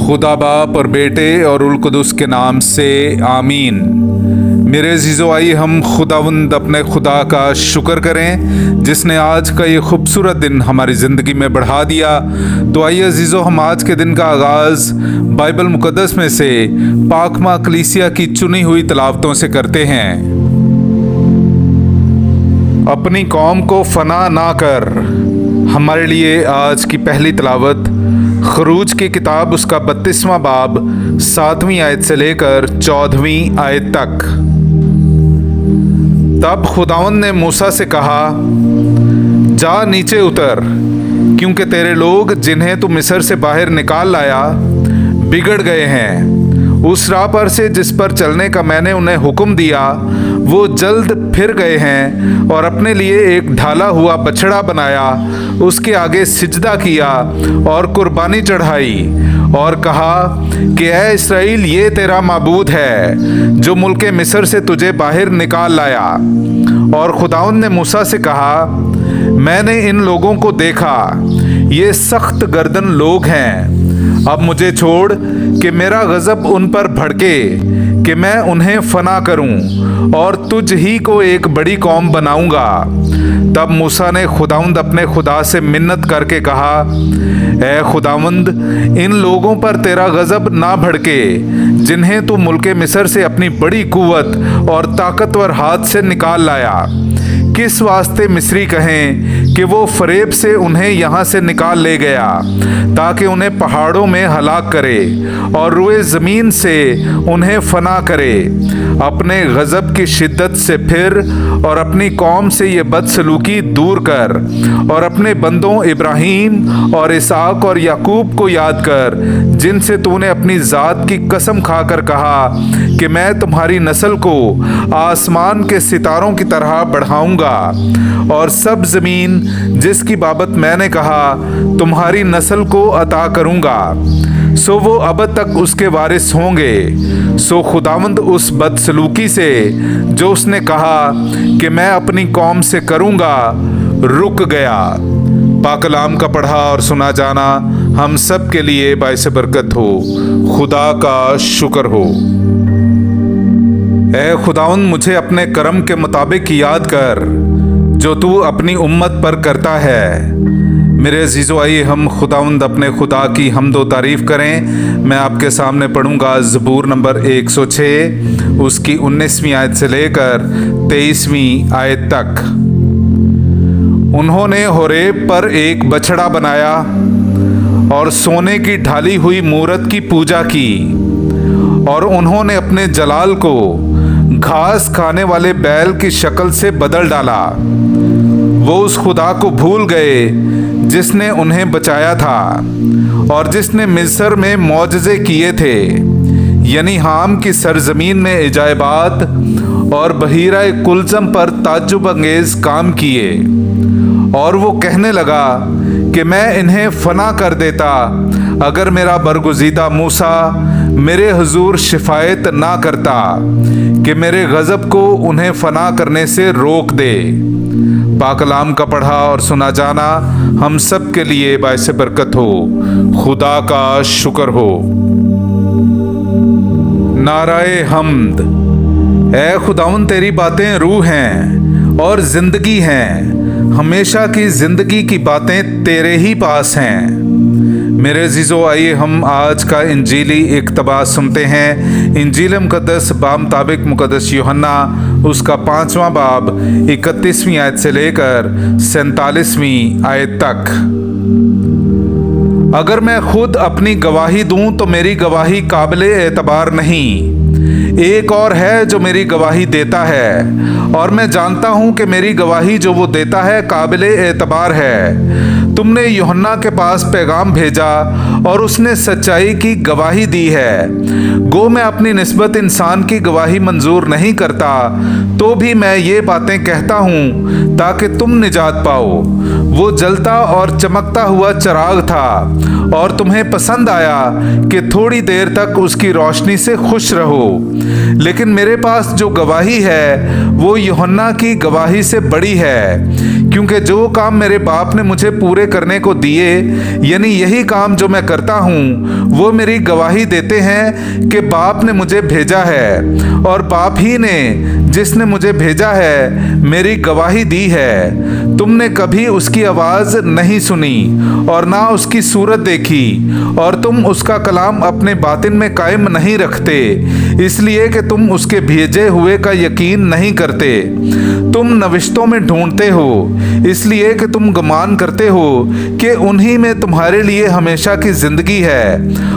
खुदा बाप और बेटे और उल कुदुस के नाम से आमीन। मेरे अजीज़ो, आइए हम खुदावंद अपने खुदा का शुक्र करें जिसने आज का ये खूबसूरत दिन हमारी ज़िंदगी में बढ़ा दिया। तो आइए अजीज़ो, हम आज के दिन का आगाज़ बाइबल मुक़द्दस में से पाकमा कलीसिया की चुनी हुई तिलावतों से करते हैं। अपनी कौम को फना ना कर। हमारे लिए आज की पहली तिलावत खरूज की किताब उसका 32वां बाब 7वीं आयत से लेकर 14वीं आयत तक। तब खुदावंद ने मूसा से कहा, जा नीचे उतर, क्योंकि तेरे लोग जिन्हें तू मिस्र से बाहर निकाल लाया बिगड़ गए हैं। उस राह पर से जिस पर चलने का मैंने उन्हें हुक्म दिया वो जल्द फिर गए हैं और अपने लिए एक ढाला हुआ बछड़ा बनाया, उसके आगे सिजदा किया और कुर्बानी चढ़ाई और कहा कि ऐ इस्राएल, ये तेरा माबूद है जो मुल्के मिस्र से तुझे बाहर निकाल लाया। और खुदावंद ने मूसा से कहा, मैंने इन लोगों को देखा, ये सख्त गर्दन लोग हैं। अब मुझे छोड़ कि मेरा गज़ब उन पर भड़के कि मैं उन्हें फना करूं और तुझ ही को एक बड़ी कौम बनाऊंगा। तब मूसा ने खुदावंद अपने खुदा से मिन्नत करके कहा, ऐ खुदावंद, इन लोगों पर तेरा गज़ब ना भड़के जिन्हें तू मुल्के मिस्र से अपनी बड़ी कुव्वत और ताकतवर हाथ से निकाल लाया। किस वास्ते मिस्री कहें कि वो फरेब से उन्हें यहाँ से निकाल ले गया, ताकि उन्हें पहाड़ों में हलाक करे और रुए ज़मीन से उन्हें फना करे। अपने गज़ब की शिद्दत से फिर और अपनी कौम से ये बदसलूकी दूर कर और अपने बंदों इब्राहीम और इसहाक और याकूब को याद कर, जिनसे तूने अपनी ज़ात की कसम खाकर कहा कि मैं तुम्हारी नस्ल को आसमान के सितारों की तरह बढ़ाऊंगा और सब ज़मीन जिसकी बाबत मैंने कहा तुम्हारी नस्ल को अता करूंगा, सो वो अब तक उसके वारिस होंगे। सो खुदावंद उस बदसलूकी से जो उसने कहा कि मैं अपनी कौम से करूंगा रुक गया। पाकलाम का पढ़ा और सुना जाना हम सब के लिए बाइस बरकत हो। खुदा का शुक्र हो। ऐ खुदावंद, मुझे अपने करम के मुताबिक याद कर जो तू अपनी उम्मत पर करता है। मेरे अजीज़ो, आइए हम खुदावंद अपने खुदा की हम्द व तारीफ़ करें। मैं आपके सामने पढ़ूंगा ज़बूर नंबर 106 उसकी 19वीं आयत से लेकर 23वीं आयत तक। उन्होंने होरेब पर एक बछड़ा बनाया और सोने की ढाली हुई मूरत की पूजा की, और उन्होंने अपने जलाल को घास खाने वाले बैल की शक्ल से बदल डाला। वो उस खुदा को भूल गए जिसने उन्हें बचाया था और जिसने मिस्र में मौजज़े किए थे, यानी हाम की सरजमीन में इजाबात और बहीरा कुलज़म पर ताज्जुब अंगेज काम किए। और वो कहने लगा कि मैं इन्हें फना कर देता अगर मेरा बरगुज़ीदा मूसा मेरे हुजूर शिफायत ना करता कि मेरे गज़ब को उन्हें फना करने से रोक दे। पाकलाम का पढ़ा और सुना जाना हम सब के लिए बाइस बरकत हो। खुदा का शुक्र हो। नाराए हम्द। ऐ खुदावंद, तेरी बातें रूह हैं और ज़िंदगी हैं, हमेशा की ज़िंदगी की बातें तेरे ही पास हैं। मेरे अजीज़ो, आइए हम आज का इंजीली इक़्तिबास सुनते हैं। इंजील मुक़द्दस बामुताबिक मुक़द्दस यूहन्ना उसका 5वां बाब 31वीं आयत से लेकर 47वीं आयत तक। अगर मैं खुद अपनी गवाही दूं तो मेरी गवाही काबिले एतबार नहीं। एक और है जो मेरी गवाही देता है, और मैं जानता हूं कि मेरी गवाही जो वो देता है काबिले एतबार है। तुमने यूहन्ना के पास पैगाम भेजा और उसने सच्चाई की गवाही दी है। गो मैं अपनी निस्बत इंसान की गवाही मंजूर नहीं करता, तो भी मैं ये बातें कहता हूँ ताकि तुम निजात पाओ। वो जलता और चमकता हुआ चिराग था और तुम्हें पसंद आया कि थोड़ी देर तक उसकी रोशनी से खुश रहो। लेकिन मेरे पास जो गवाही है वो यूहन्ना की गवाही से बड़ी है, क्योंकि जो काम मेरे बाप ने मुझे पूरे करने को दिए, यानी यही काम जो मैं करता हूँ, وہ میری گواہی دیتے ہیں کہ باپ نے مجھے بھیجا ہے، اور باپ ہی نے جس نے مجھے بھیجا ہے میری گواہی دی ہے۔ تم نے کبھی اس کی آواز نہیں سنی اور نہ اس کی صورت دیکھی، اور تم اس کا کلام اپنے باطن میں قائم نہیں رکھتے، اس لیے کہ تم اس کے بھیجے ہوئے کا یقین نہیں کرتے۔ تم نوشتوں میں ڈھونڈتے ہو اس لیے کہ تم گمان کرتے ہو کہ انہی میں تمہارے لیے ہمیشہ کی زندگی ہے،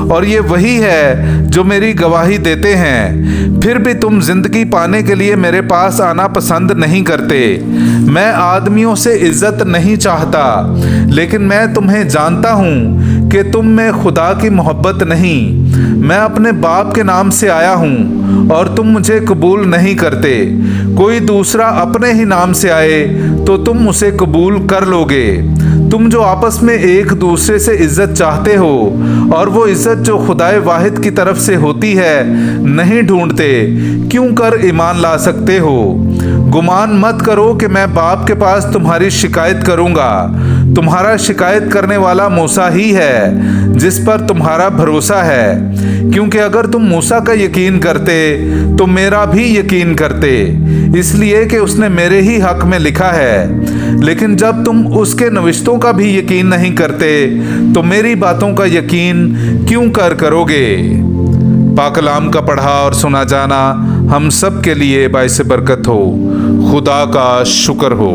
اور یہ وہی ہے جو میری گواہی دیتے ہیں۔ پھر بھی تم زندگی پانے کے لیے میرے پاس آنا پسند نہیں کرتے۔ میں آدمیوں سے عزت نہیں چاہتا، لیکن میں تمہیں جانتا ہوں کہ تم میں خدا کی محبت نہیں۔ میں اپنے باپ کے نام سے آیا ہوں اور تم مجھے قبول نہیں کرتے۔ کوئی دوسرا اپنے ہی نام سے آئے تو تم اسے قبول کر لوگے۔ تم جو آپس میں ایک دوسرے سے عزت چاہتے ہو اور وہ عزت جو خدائے واحد کی طرف سے ہوتی ہے نہیں ڈھونڈتے، کیوں کر ایمان لا سکتے ہو؟ گمان مت کرو کہ میں باپ کے پاس تمہاری شکایت کروں گا۔ تمہارا شکایت کرنے والا موسیٰ ہی ہے جس پر تمہارا بھروسہ ہے، کیونکہ اگر تم موسیٰ کا یقین کرتے تو میرا بھی یقین کرتے، اس لیے کہ اس نے میرے ہی حق میں لکھا ہے۔ لیکن جب تم اس کے نوشتوں کا بھی یقین نہیں کرتے تو میری باتوں کا یقین کیوں کرو گے؟ پاک کلام کا پڑھا اور سنا جانا ہم سب کے لیے باعث برکت ہو۔ خدا کا شکر ہو۔